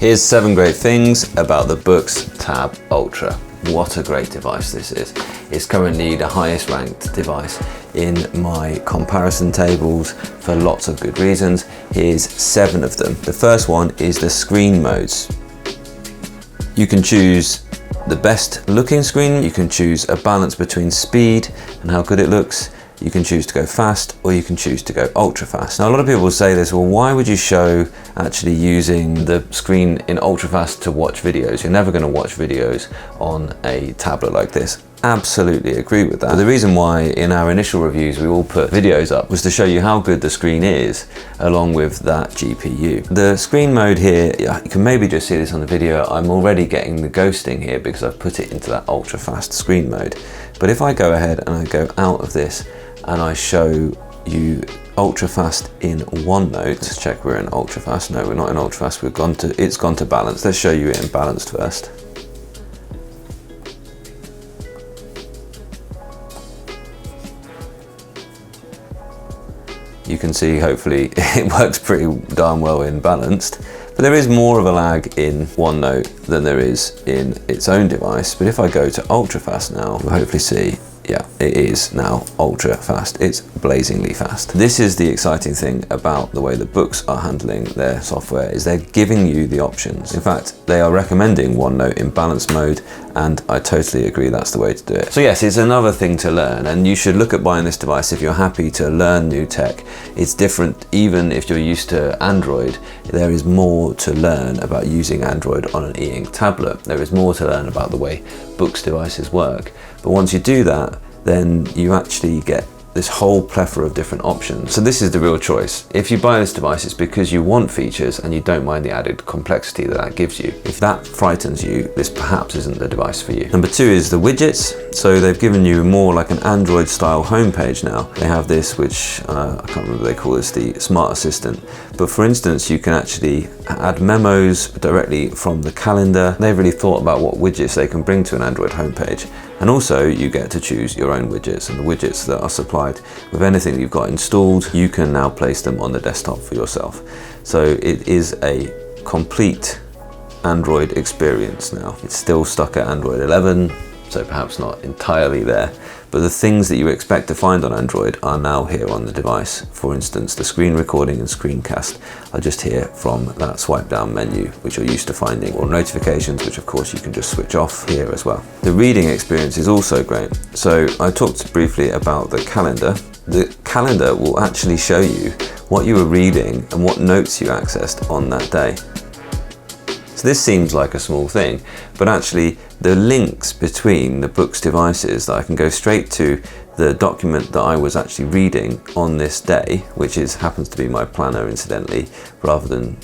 Here's 7 great things about the Boox Tab Ultra. What a great device this is. It's currently the highest ranked device in my comparison tables for lots of good reasons. Here's 7 of them. The first one is the screen modes. You can choose the best looking screen, you can choose a balance between speed and how good it looks, you can choose to go fast, or you can choose to go ultra fast. Now a lot of people will say this, well, why would you show actually using the screen in ultra fast to watch videos? You're never going to watch videos on a tablet like this. Absolutely agree with that. But the reason why in our initial reviews we all put videos up was to show you how good the screen is along with that GPU. The screen mode here, you can maybe just see this on the video, I'm already getting the ghosting here because I've put it into that ultra fast screen mode. But if I go ahead and I go out of this and I show you ultra fast in OneNote, let's check we're in ultra fast. No, we're not in ultra fast, it's gone to balance. Let's show you it in balanced first. You can see hopefully it works pretty darn well in balanced, but there is more of a lag in OneNote than there is in its own device. But if I go to ultra fast now, we'll hopefully see, yeah, it is now ultra fast. It's blazingly fast. This is the exciting thing about the way the Boox are handling their software, is they're giving you the options. In fact, they are recommending OneNote in balanced mode, and I totally agree that's the way to do it. So yes, it's another thing to learn, and you should look at buying this device if you're happy to learn new tech. It's different, even if you're used to Android, there is more to learn about using Android on an Eink tablet. There is more to learn about the way Boox devices work. But once you do that, then you actually get this whole plethora of different options. So this is the real choice. If you buy this device, it's because you want features and you don't mind the added complexity that that gives you. If that frightens you, this perhaps isn't the device for you. Number 2 is the widgets. So they've given you more like an Android style homepage now. They have this, which I can't remember, they call this the Smart Assistant. But for instance, you can actually add memos directly from the calendar. They've really thought about what widgets they can bring to an Android homepage. And also you get to choose your own widgets, and the widgets that are supplied with anything that you've got installed, you can now place them on the desktop for yourself. So it is a complete Android experience now. It's still stuck at Android 11, so perhaps not entirely there, but the things that you expect to find on Android are now here on the device. For instance, the screen recording and screencast are just here from that swipe down menu, which you're used to finding, or notifications, which of course you can just switch off here as well. The reading experience is also great. So I talked briefly about the calendar. The calendar will actually show you what you were reading and what notes you accessed on that day. So this seems like a small thing, but actually the links between the Boox devices that I can go straight to the document that I was actually reading on this day, which happens to be my planner incidentally, rather than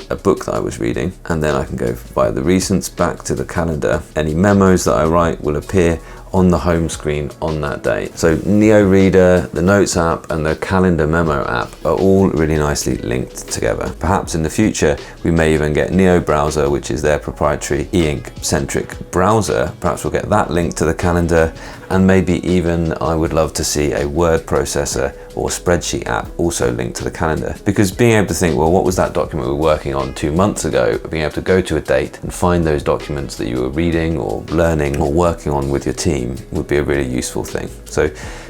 a book that I was reading. And then I can go via the recents back to the calendar. Any memos that I write will appear on the home screen on that day. So Neo Reader, the Notes app and the Calendar Memo app are all really nicely linked together. Perhaps in the future we may even get Neo Browser, which is their proprietary e-ink centric browser. Perhaps we'll get that linked to the calendar, and maybe even I would love to see a word processor or spreadsheet app also linked to the calendar, because being able to think, well, what was that document we were working on 2 months ago, being able to go to a date and find those documents that you were reading or learning or working on with your team would be a really useful thing. So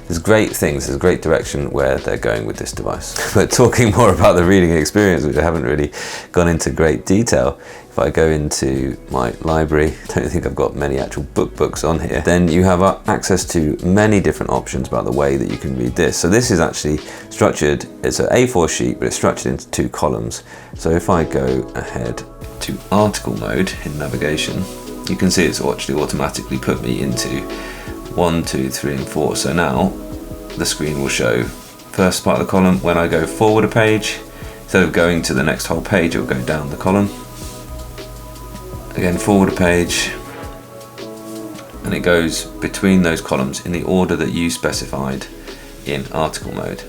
there's great things, there's a great direction where they're going with this device. But talking more about the reading experience, which I haven't really gone into great detail, if I go into my library, I don't think I've got many actual books on here, then you have access to many different options about the way that you can read this. So this is actually structured, it's an A4 sheet, but it's structured into 2 columns. So if I go ahead to article mode in navigation, you can see it's actually automatically put me into 1, 2, 3 and 4. So now the screen will show first part of the column. When I go forward a page, instead of going to the next whole page, it will go down the column. Again, forward a page, and it goes between those columns in the order that you specified in article mode.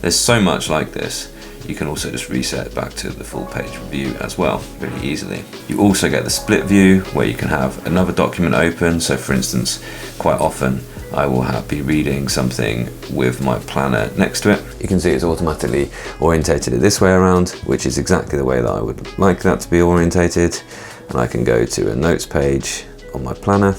There's so much like this. You can also just reset back to the full page view as well, really easily. You also get the split view where you can have another document open. So for instance, quite often I will be reading something with my planner next to it. You can see it's automatically orientated it this way around, which is exactly the way that I would like that to be orientated. And I can go to a notes page on my planner.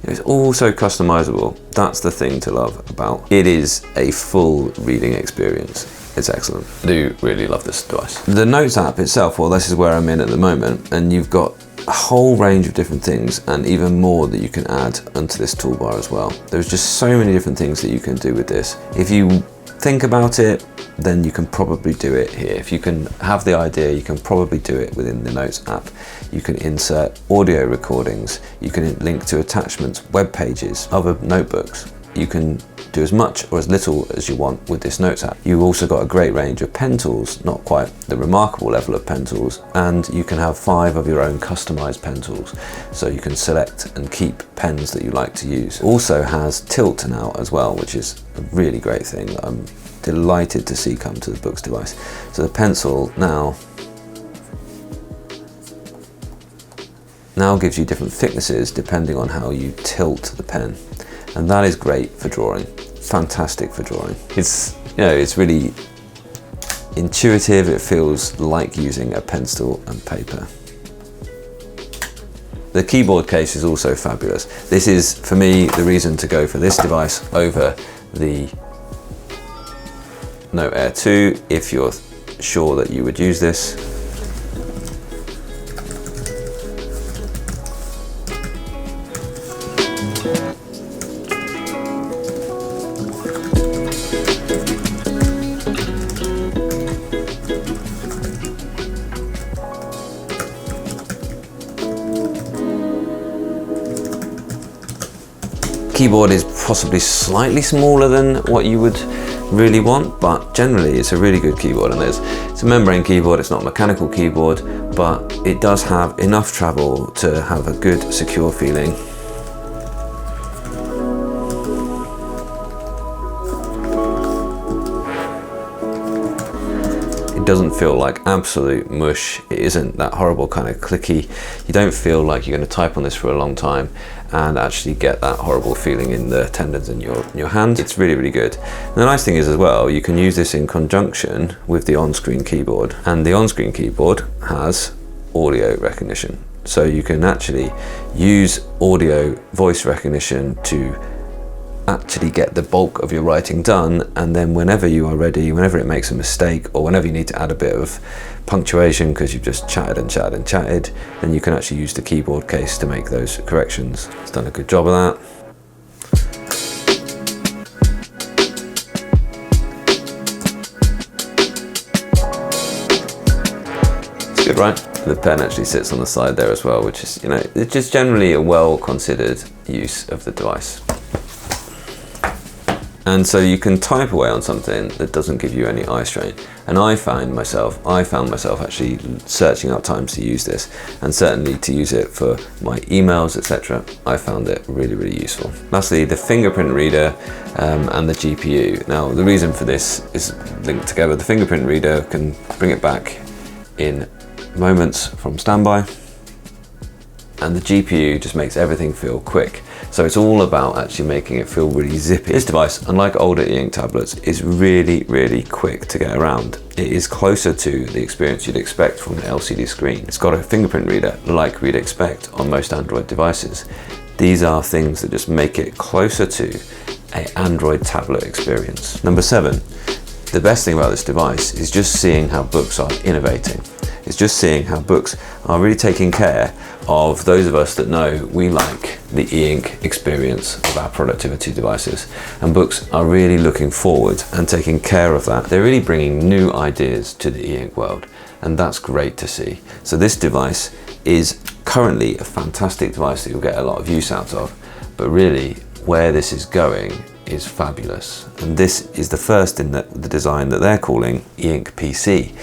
It's also customizable. That's the thing to love about it. Is a full reading experience. It's excellent. I do really love this device. The Notes app itself, well, this is where I'm in at the moment, and you've got a whole range of different things and even more that you can add onto this toolbar as well. There's just so many different things that you can do with this. If you think about it, then you can probably do it here. If you can have the idea, you can probably do it within the Notes app. You can insert audio recordings, you can link to attachments, web pages, other notebooks. You can do as much or as little as you want with this Notes app. You've also got a great range of pen tools, not quite the remarkable level of pen tools, and you can have 5 of your own customized pen tools. So you can select and keep pens that you like to use. Also has tilt now as well, which is a really great thing that I'm delighted to see come to the Boox device. So the pencil now gives you different thicknesses depending on how you tilt the pen. And that is great for drawing, fantastic for drawing. It's, you know, it's really intuitive. It feels like using a pencil and paper. The keyboard case is also fabulous. This is, for me, the reason to go for this device over the Note Air 2, if you're sure that you would use this. Keyboard is possibly slightly smaller than what you would really want, but generally it's a really good keyboard. And it's a membrane keyboard, it's not a mechanical keyboard, but it does have enough travel to have a good secure feeling. It doesn't feel like absolute mush. It isn't that horrible kind of clicky. You don't feel like you're going to type on this for a long time and actually get that horrible feeling in the tendons in your hand. It's really, really good. And the nice thing is as well, you can use this in conjunction with the on-screen keyboard. And the on-screen keyboard has audio recognition. So you can actually use audio voice recognition to actually get the bulk of your writing done, and then whenever you are ready, whenever it makes a mistake or whenever you need to add a bit of punctuation because you've just chatted and chatted and chatted, then you can actually use the keyboard case to make those corrections. It's done a good job of that. It's good, right? The pen actually sits on the side there as well, which is, you know, it's just generally a well considered use of the device. And so you can type away on something that doesn't give you any eye strain. And I found myself actually searching up times to use this, and certainly to use it for my emails, etc. I found it really, really useful. Lastly, the fingerprint reader and the GPU. Now, the reason for this is linked together. The fingerprint reader can bring it back in moments from standby, and the GPU just makes everything feel quick. So it's all about actually making it feel really zippy. This device, unlike older Eink tablets, is really, really quick to get around. It is closer to the experience you'd expect from an LCD screen. It's got a fingerprint reader like we'd expect on most Android devices. These are things that just make it closer to an Android tablet experience. Number 7, the best thing about this device is just seeing how Boox are innovating. It's just seeing how Boox are really taking care of those of us that know we like the Eink experience of our productivity devices. And Boox are really looking forward and taking care of that. They're really bringing new ideas to the Eink world, and that's great to see. So this device is currently a fantastic device that you'll get a lot of use out of, but really where this is going is fabulous. And this is the first in the design that they're calling Eink PC.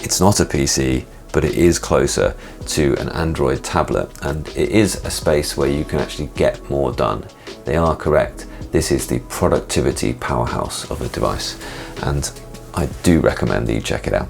It's not a PC, but it is closer to an Android tablet, and it is a space where you can actually get more done. They are correct. This is the productivity powerhouse of a device, and I do recommend that you check it out.